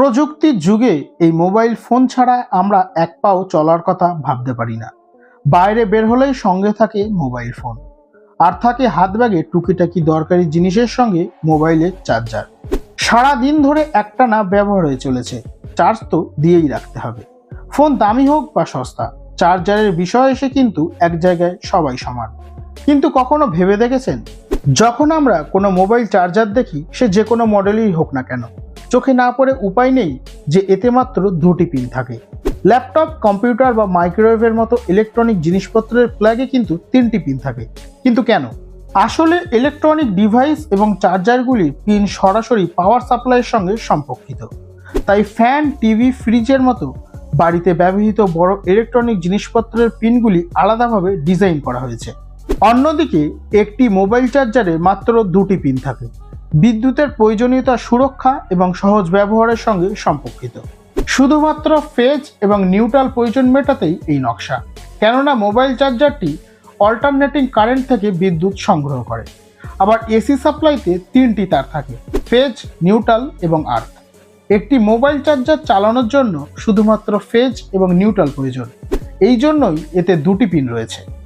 প্রযুক্তির যুগে এই মোবাইল ফোন ছাড়া আমরা এক পাও চলার কথা ভাবতে পারি না। বাইরে বের হলেই সঙ্গে থাকে মোবাইল ফোন, আর থাকে হাত ব্যাগে টুকিটাকি দরকারি জিনিসের সঙ্গে মোবাইলের চার্জার। সারা দিন ধরে একটানা ব্যবহার হয়ে চলেছে, চার্জ তো দিয়েই রাখতে হবে। ফোন দামি হোক বা সস্তা, চার্জারের বিষয় এসে কিন্তু এক জায়গায় সবাই সমান। কিন্তু কখনো ভেবে দেখেছেন, যখন আমরা কোনো মোবাইল চার্জার দেখি, সে যে কোনো মডেলই হোক না কেন, চোখে না পড়ে উপায় নেই যে এতে মাত্র দুটি পিন থাকে। ল্যাপটপ, কম্পিউটার বা মাইক্রোওয়েভের মতো ইলেকট্রনিক জিনিসপত্রের প্লাগে কিন্তু তিনটি পিন থাকে। কিন্তু কেন? আসলে ইলেকট্রনিক ডিভাইস এবং চার্জারগুলির পিন সরাসরি পাওয়ার সাপ্লাইয়ের সঙ্গে সম্পর্কিত। তাই ফ্যান, টিভি, ফ্রিজের মতো বাড়িতে ব্যবহৃত বড় ইলেকট্রনিক জিনিসপত্রের পিনগুলি আলাদাভাবে ডিজাইন করা হয়েছে। অন্যদিকে একটি মোবাইল চার্জারে মাত্র দুটি পিন থাকে, বিদ্যুতের প্রয়োজনীয়তা, সুরক্ষা এবং সহজ ব্যবহারের সঙ্গে সম্পর্কিত। শুধুমাত্র ফেজ এবং নিউট্রাল প্রয়োজন মেটাতেই এই নকশা। কেননা মোবাইল চার্জারটি অল্টারনেটিং কারেন্ট থেকে বিদ্যুৎ সংগ্রহ করে। আবার এসি সাপ্লাইতে তিনটি তার থাকে, ফেজ, নিউট্রাল এবং আর্থ। একটি মোবাইল চার্জার চালানোর জন্য শুধুমাত্র ফেজ এবং নিউট্রাল প্রয়োজন, এই জন্যই এতে দুটি পিন রয়েছে।